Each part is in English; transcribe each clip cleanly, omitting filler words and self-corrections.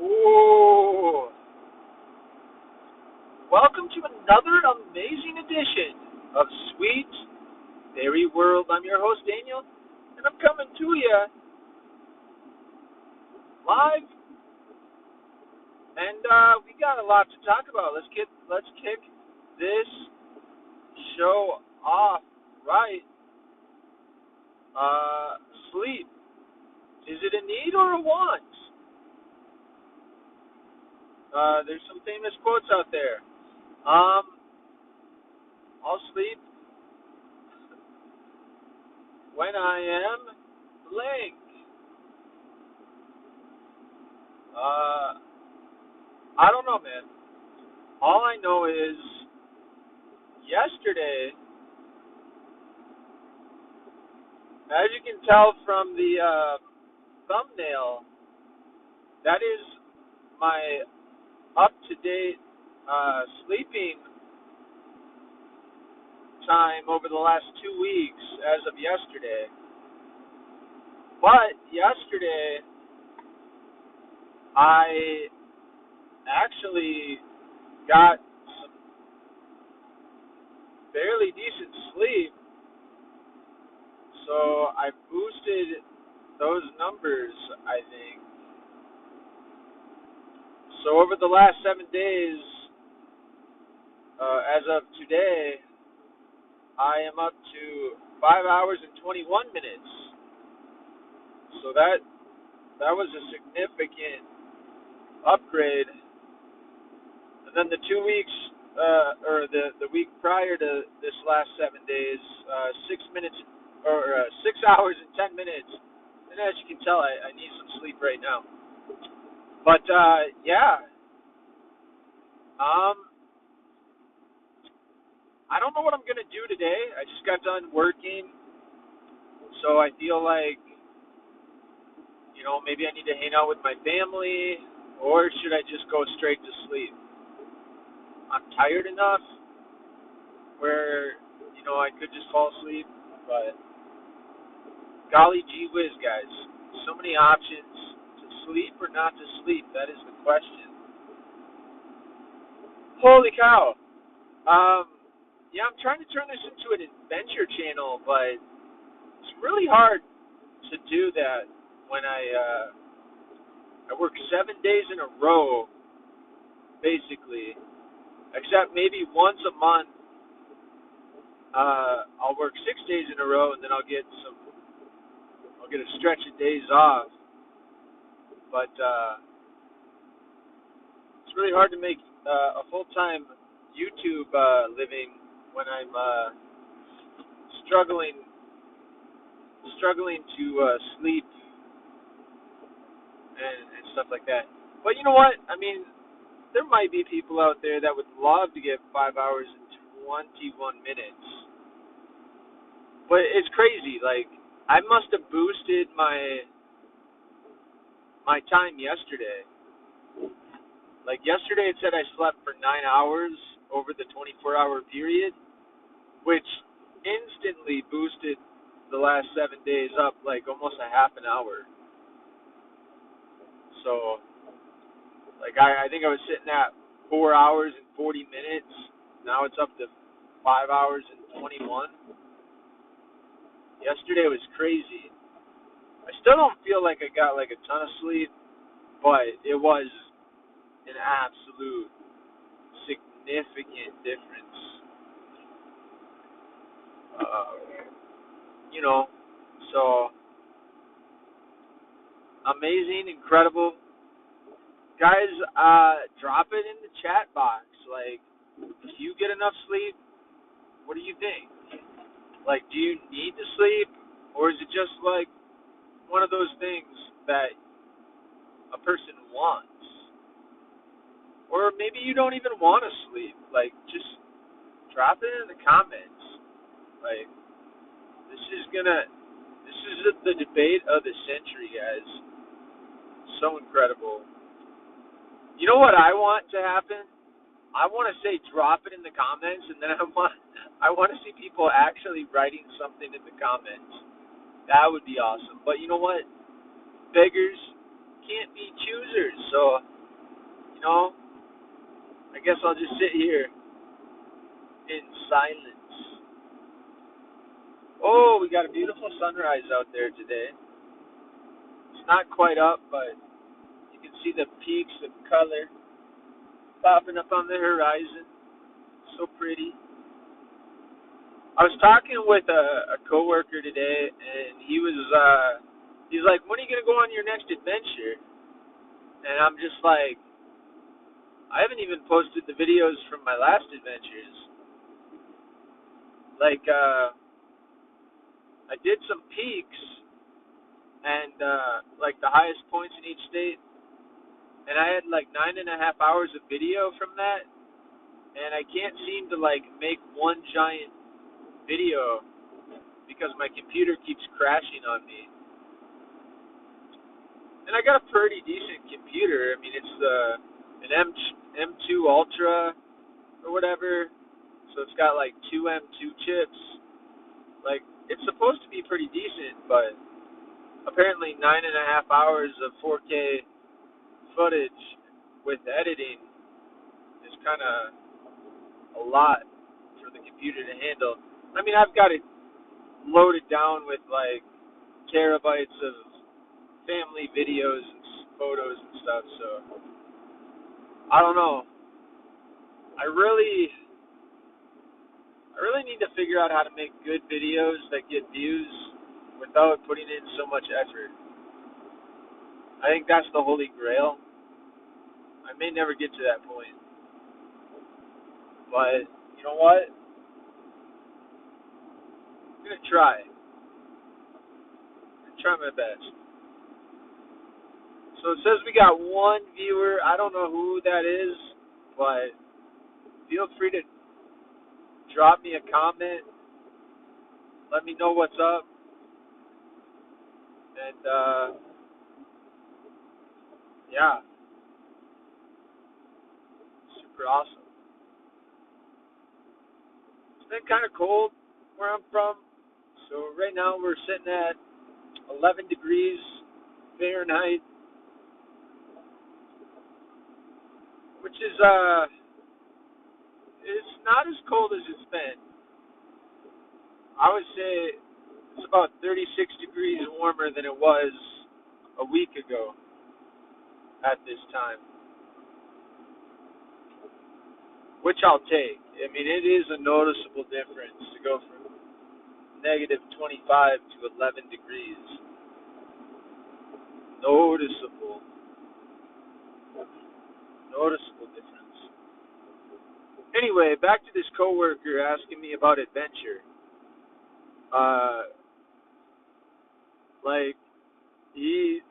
Ooh. Welcome to another amazing edition of Sweet Fairy World. I'm your host, Daniel, and I'm coming to you live, and we got a lot to talk about. Let's kick this show off right. Uh, Sleep. Is it a need or a want? There's some famous quotes out there. Um, I'll sleep when I am blank. Uh, I don't know, man. All I know is yesterday, as you can tell from the thumbnail, that is my up-to-date sleeping time over the last 2 weeks as of yesterday. But yesterday, I actually got some fairly decent sleep, so I boosted those numbers, I think. So over the last 7 days, as of today, I am up to 5 hours and 21 minutes. So that was a significant upgrade. And then the 2 weeks, or the week prior to this last 7 days, 6 minutes or 6 hours and 10 minutes. And as you can tell, I need some sleep right now. But yeah, um, I don't know what I'm gonna do today. I just got done working, so I feel like maybe I need to hang out with my family, or should I just go straight to sleep? I'm tired enough where I could just fall asleep, but golly gee whiz, guys, so many options to sleep or not to sleep. That is the question. Holy cow! Um, yeah, I'm trying to turn this into an adventure channel, but it's really hard to do that when I work 7 days in a row, basically. Except maybe once a month, I'll work 6 days in a row, and then I'll get a stretch of days off. But it's really hard to make a full-time YouTube living when I'm struggling to sleep and stuff like that. But you know what? I mean, there might be people out there that would love to get 5 hours and 21 minutes. But it's crazy. Like, I must have boosted my time yesterday. Like, yesterday it said I slept for 9 hours over the 24-hour period, which instantly boosted the last 7 days up like almost a half an hour. So, like, I think I was sitting at 4 hours and 40 minutes. Now it's up to 5 hours and 21. Yesterday was crazy. I still don't feel like I got like a ton of sleep, but it was an absolute significant difference. Uh, you know, so amazing, incredible. Guys, drop it in the chat box. Like, if you get enough sleep, what do you think? Like, do you need to sleep, or is it just like one of those things that a person wants? Or maybe you don't even want to sleep. Like, just drop it in the comments. Like, this is the debate of the century, guys. So incredible. You know what I want to happen? I want to say drop it in the comments, and then I want to see people actually writing something in the comments. That would be awesome. But you know what? Beggars can't be choosers. So I guess I'll just sit here in silence. Oh, we got a beautiful sunrise out there today. It's not quite up, but you can see the peaks of color popping up on the horizon. So pretty. I was talking with a coworker today, and he's like, "When are you gonna go on your next adventure?" And I'm just like, I haven't even posted the videos from my last adventures. Like, I did some peaks and like the highest points in each state, and I had like 9.5 hours of video from that, and I can't seem to like make one giant video because my computer keeps crashing on me. And I got a pretty decent computer. I mean, it's an M2 Ultra or whatever, so it's got like two M2 chips. Like, it's supposed to be pretty decent, but apparently 9.5 hours of 4K footage with editing is kind of a lot for the computer to handle. I mean, I've got it loaded down with like terabytes of family videos and photos and stuff, so I don't know. I really need to figure out how to make good videos that get views without putting in so much effort. I think that's the holy grail. I may never get to that point, but you know what? I'm gonna try. I'm gonna try my best. So it says we got one viewer. I don't know who that is, but feel free to drop me a comment. Let me know what's up. And yeah, super awesome. It's been kind of cold where I'm from. So right now we're sitting at 11 degrees Fahrenheit, which is it's not as cold as it's been. I would say it's about 36 degrees warmer than it was a week ago at this time, which I'll take. I mean, it is a noticeable difference to go from negative 25 to 11 degrees. Noticeable. Noticeable difference. Anyway, back to this coworker asking me about adventure. Like, he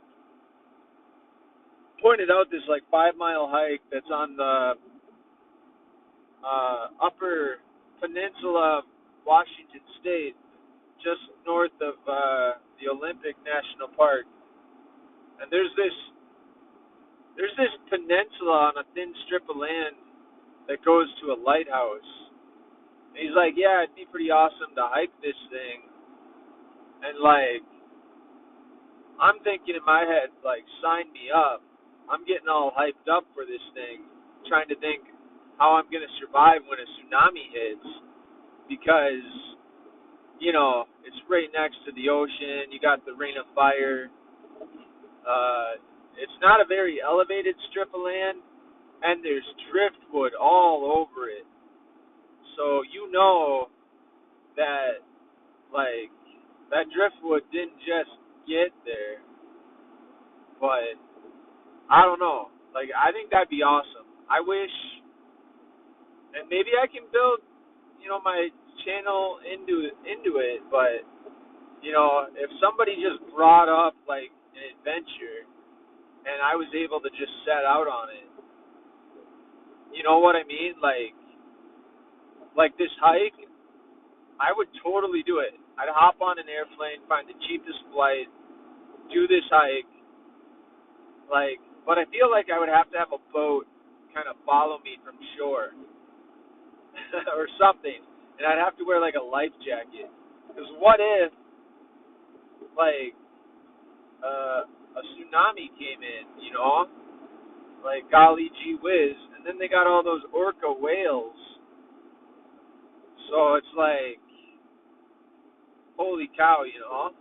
pointed out this like 5 mile hike that's on the upper peninsula of Washington State, just north of the Olympic National Park. And there's this peninsula on a thin strip of land that goes to a lighthouse. And he's like, yeah, it'd be pretty awesome to hike this thing. And like, I'm thinking in my head, like, sign me up. I'm getting all hyped up for this thing, trying to think how I'm gonna survive when a tsunami hits, because it's right next to the ocean. You got the Ring of Fire. It's not a very elevated strip of land, and there's driftwood all over it. So that, like, that driftwood didn't just get there, but I don't know. Like, I think that'd be awesome. I wish, and maybe I can build, my channel into it, but if somebody just brought up like an adventure and I was able to just set out on it, you know what I mean? Like this hike, I would totally do it. I'd hop on an airplane, find the cheapest flight, do this hike. Like, but I feel like I would have to have a boat kind of follow me from shore or something, and I'd have to wear like a life jacket. Because what if like a tsunami came in? like, golly gee whiz. And then they got all those orca whales. So it's like, holy cow, you know?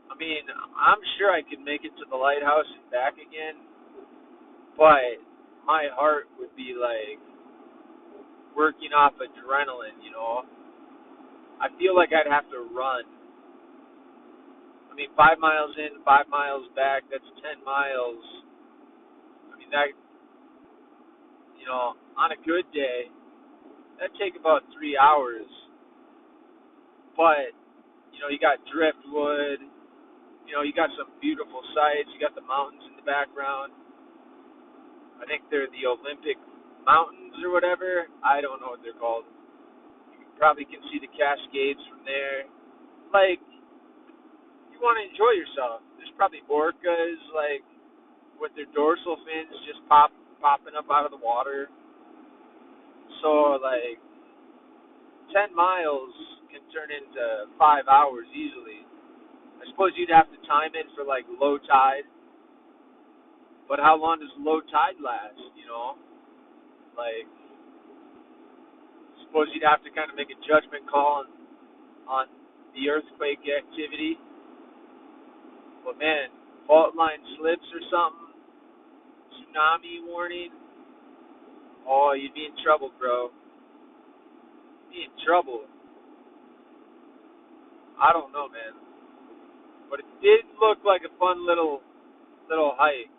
I mean, I'm sure I could make it to the lighthouse and back again, but my heart would be like working off adrenaline, you know? I feel like I'd have to run. I mean, 5 miles in, 5 miles back, that's 10 miles. I mean, that, you know, on a good day, that'd take about 3 hours. But, you know, you got driftwood, you know, you got some beautiful sights, you got the mountains in the background. I think they're the Olympic Mountains or whatever. I don't know what they're called. You probably can see the Cascades from there. Like, you want to enjoy yourself. There's probably orcas, like, with their dorsal fins just popping up out of the water. So, like, 10 miles can turn into 5 hours easily. I suppose you'd have to time it for, like, low tide. But how long does low tide last, you know? Like, suppose you'd have to kind of make a judgment call on the earthquake activity. But, man, fault line slips or something, tsunami warning, oh, you'd be in trouble, bro. You'd be in trouble. I don't know, man. But it did look like a fun little hike.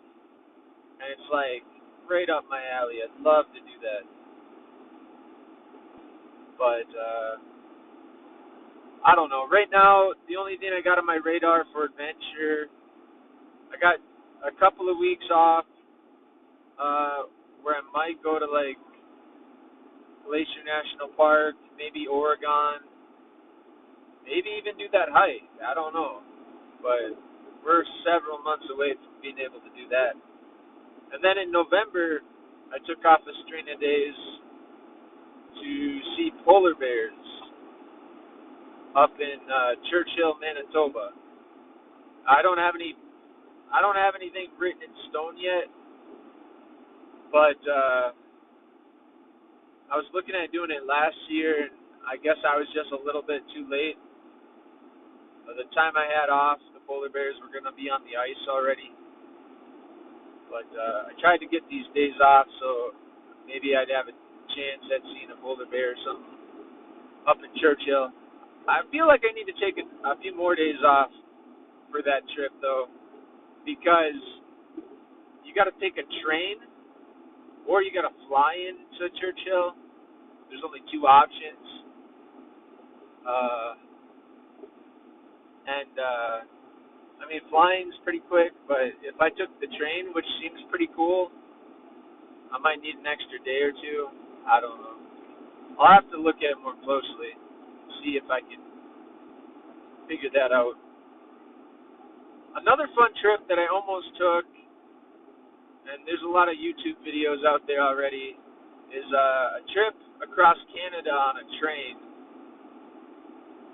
And it's like right up my alley. I'd love to do that. But I don't know. Right now, the only thing I got on my radar for adventure, I got a couple of weeks off where I might go to like Glacier National Park, maybe Oregon, maybe even do that hike. I don't know. But we're several months away from being able to do that. And then in November, I took off a string of days to see polar bears up in Churchill, Manitoba. I don't have anything written in stone yet, but I was looking at doing it last year, and I guess I was just a little bit too late. By the time I had off, the polar bears were going to be on the ice already. But I tried to get these days off, so maybe I'd have a chance at seeing a polar bear or something up in Churchill. I feel like I need to take a few more days off for that trip, though, because you got to take a train or you got to fly into Churchill. There's only two options. I mean, flying's pretty quick, but if I took the train, which seems pretty cool, I might need an extra day or two. I don't know. I'll have to look at it more closely, see if I can figure that out. Another fun trip that I almost took, and there's a lot of YouTube videos out there already, is a trip across Canada on a train.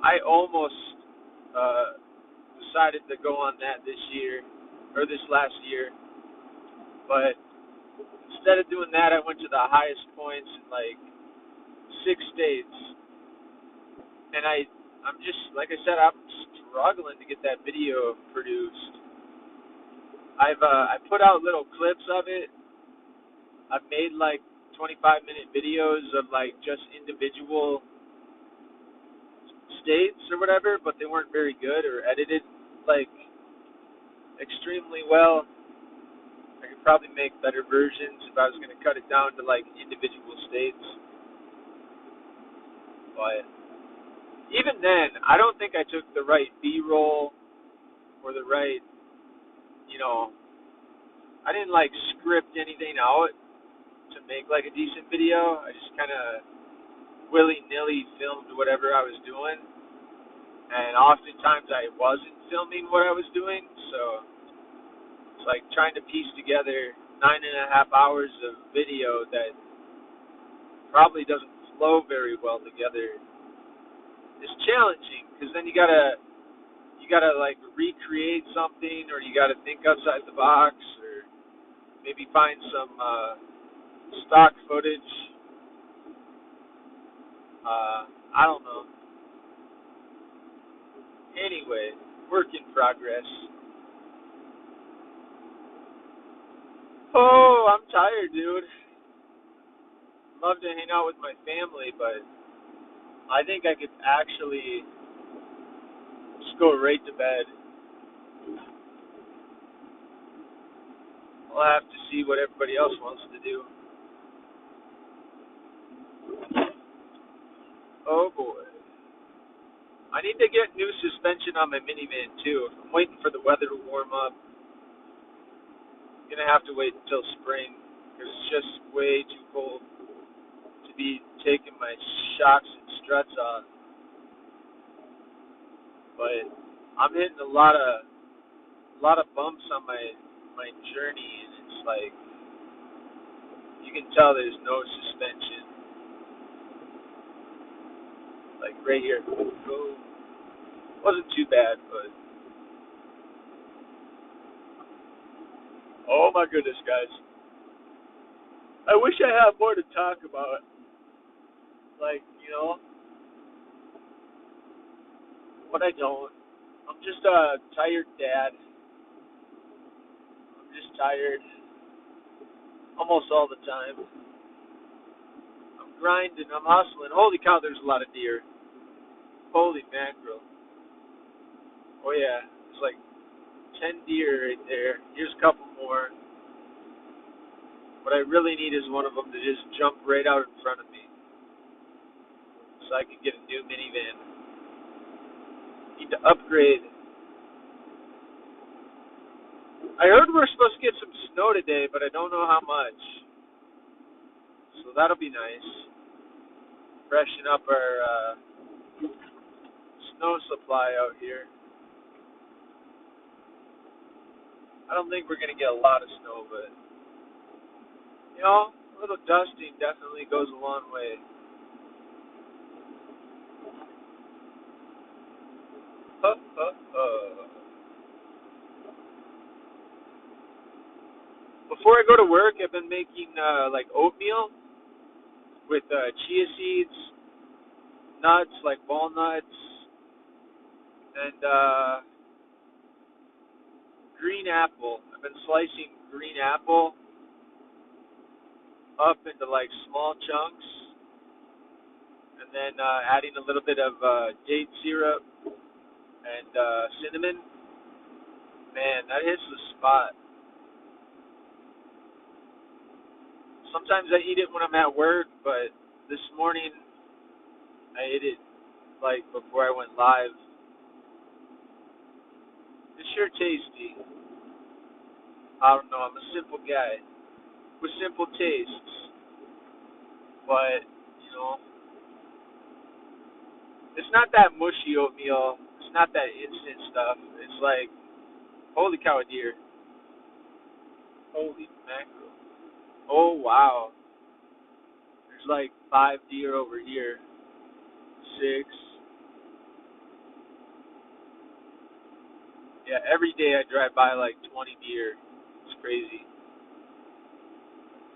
I almost decided to go on that this last year, but instead of doing that, I went to the highest points in like 6 states, and I'm just, like I said, I'm struggling to get that video produced. I put out little clips of it. I've made like 25-minute videos of like just individual states or whatever, but they weren't very good or edited like extremely well. I could probably make better versions if I was going to cut it down to like individual states. But even then, I don't think I took the right B-roll or the right, you know, I didn't like script anything out to make like a decent video. I just kind of willy-nilly filmed whatever I was doing. And oftentimes I wasn't filming what I was doing, so it's like trying to piece together 9.5 hours of video that probably doesn't flow very well together. It's challenging because then you gotta like recreate something, or you gotta think outside the box, or maybe find some stock footage. I don't know. Anyway, work in progress. Oh, I'm tired, dude. Love to hang out with my family, but I think I could actually just go right to bed. I'll have to see what everybody else wants to do. Oh boy. I need to get new suspension on my minivan too. I'm waiting for the weather to warm up. I'm gonna have to wait until spring because it's just way too cold to be taking my shocks and struts off. But I'm hitting a lot of bumps on my journey, and it's like you can tell there's no suspension. Like right here, wasn't too bad, but oh my goodness, guys, I wish I had more to talk about. Like but I don't. I'm just a tired dad. I'm just tired almost all the time. I'm grinding. I'm hustling. Holy cow, there's a lot of deer. Holy mackerel. Oh yeah, it's like 10 deer right there. Here's a couple more. What I really need is one of them to just jump right out in front of me so I can get a new minivan. Need to upgrade. I heard we're supposed to get some snow today, but I don't know how much. So that'll be nice. Freshen up our snow supply out here. I don't think we're going to get a lot of snow, but, a little dusting definitely goes a long way. Before I go to work, I've been making like oatmeal with chia seeds, nuts like walnuts, and green apple. I've been slicing green apple up into like small chunks, and then adding a little bit of date syrup and cinnamon. Man, that hits the spot. Sometimes I eat it when I'm at work, but this morning I ate it like before I went live. It's sure tasty. I don't know. I'm a simple guy with simple tastes, but you know, it's not that mushy oatmeal. It's not that instant stuff. It's like holy cow, a deer. Holy mackerel. Oh wow. There's like 5 deer over here. 6. Yeah, every day I drive by like 20 deer. It's crazy.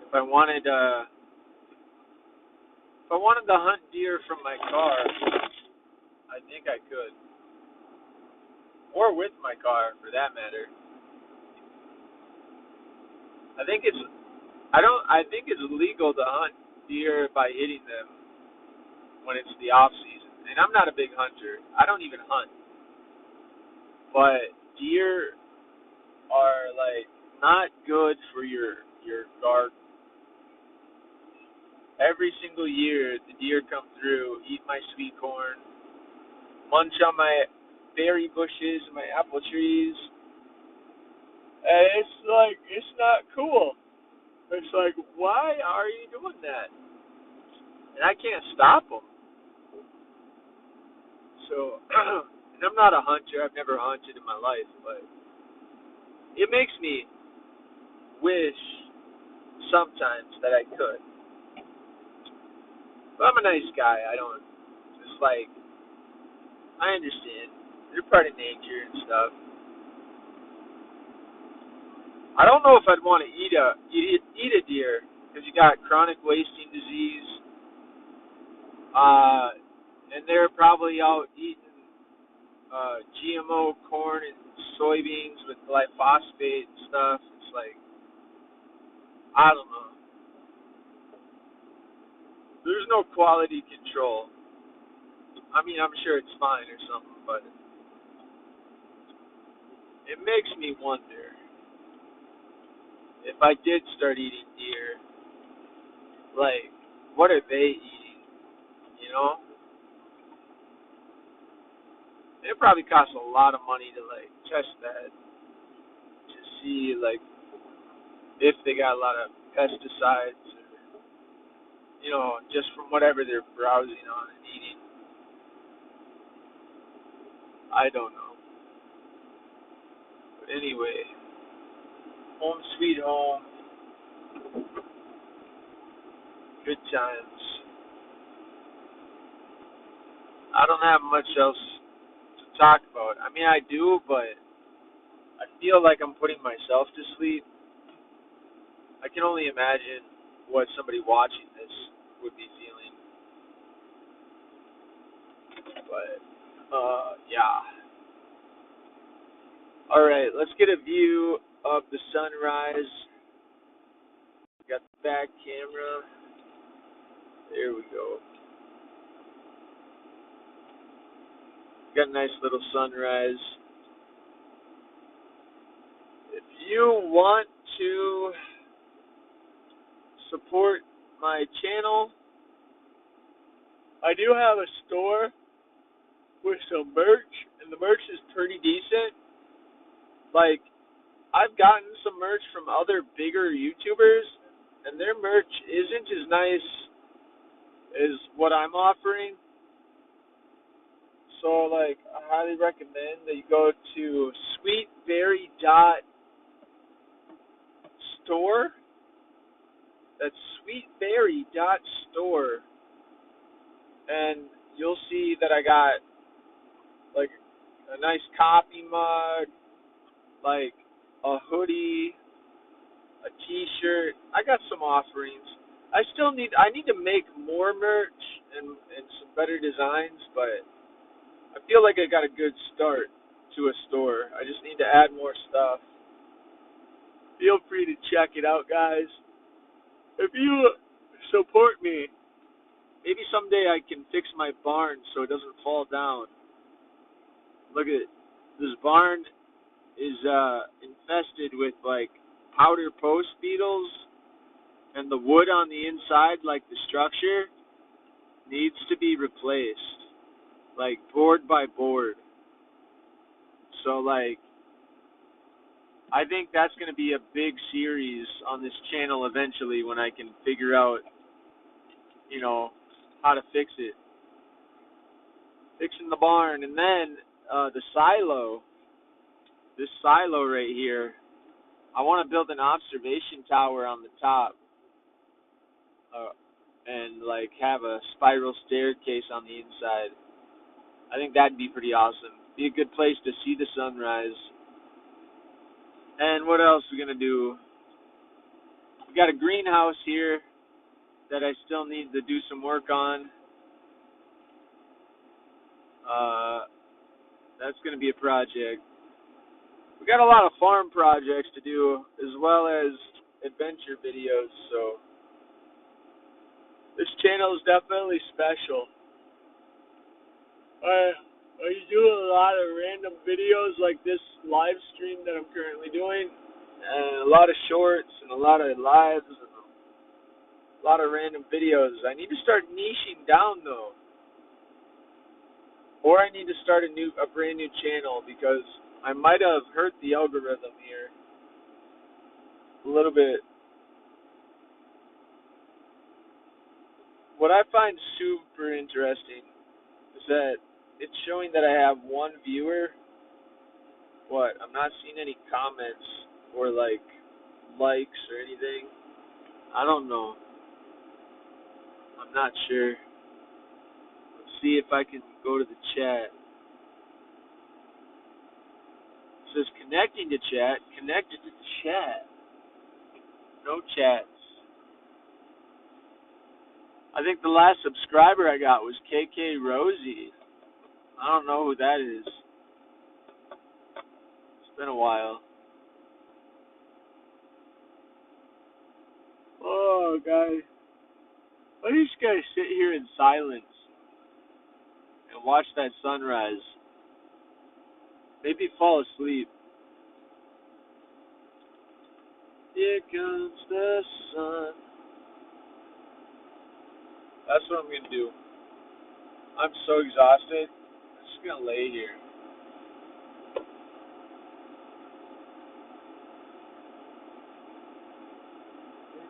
If I wanted to hunt deer from my car, I think I could. Or with my car for that matter. I think it's I think it's legal to hunt deer by hitting them when it's the off season. And I'm not a big hunter. I don't even hunt. But deer are like not good for your garden. Every single year the deer come through, eat my sweet corn, munch on my berry bushes and my apple trees. And it's like it's not cool. It's like why are you doing that? And I can't stop them. So and I'm not a hunter. I've never hunted in my life, but it makes me wish sometimes that I could. But I'm a nice guy. I don't. It's like I understand. They're part of nature and stuff. I don't know if I'd want to eat a deer because you got chronic wasting disease, uh, and they're probably out eating GMO corn and soybeans with glyphosate and stuff. It's like, I don't know. There's no quality control. I mean, I'm sure it's fine or something, but it makes me wonder if I did start eating deer, like, what are they eating? You know, it probably costs a lot of money to like test that to see like if they got a lot of pesticides, or, just from whatever they're browsing on and eating. I don't know. But anyway, home sweet home, good times. I don't have much else to talk about. I mean, I do, but I feel like I'm putting myself to sleep. I can only imagine what somebody watching this would be feeling. But, yeah. Alright, let's get a view of the sunrise. Got the back camera. There we go. Got a nice little sunrise. If you want to support my channel, I do have a store with some merch, and the merch is pretty decent. Like, I've gotten some merch from other bigger YouTubers, and their merch isn't as nice as what I'm offering. So, like, I highly recommend that you go to sweetberry.store. That's sweetberry.store. And you'll see that I got, like, a nice coffee mug, like, a hoodie, a t-shirt. I got some offerings. I need to make more merch and some better designs, but I feel like I got a good start to a store. I just need to add more stuff. Feel free to check it out, guys. If you support me, maybe someday I can fix my barn so it doesn't fall down. Look at it. This barn is infested with like powder post beetles, and the wood on the inside, like the structure, needs to be replaced, like board by board. So like I think that's going to be a big series on this channel eventually when I can figure out, how to fix it. Fixing the barn. And then the silo, this silo right here, I want to build an observation tower on the top and like have a spiral staircase on the inside. I think that'd be pretty awesome. Be a good place to see the sunrise. And what else we gonna do? We got a greenhouse here that I still need to do some work on. That's gonna be a project. We got a lot of farm projects to do as well as adventure videos, so this channel is definitely special. I do a lot of random videos like this live stream that I'm currently doing, and a lot of shorts and a lot of lives and a lot of random videos. I need to start niching down though, or I need to start a brand new channel because I might have hurt the algorithm here a little bit. What I find super interesting is that it's showing that I have one viewer. I'm not seeing any comments or like likes or anything. I don't know. I'm not sure. Let's see if I can go to the chat. It says connecting to chat. Connected to chat. No chats. I think the last subscriber I got was KK Rosie. I don't know who that is. It's been a while. Oh, guys. Why do you guys sit here in silence and watch that sunrise? Maybe fall asleep. Here comes the sun. That's what I'm going to do. I'm so exhausted. I'm just going to lay here.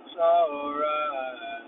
It's alright.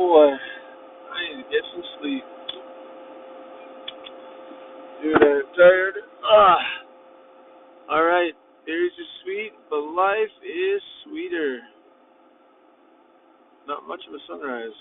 boy. I need to get some sleep. Dude, I'm tired. Alright. Berries are sweet, but life is sweeter. Not much of a sunrise.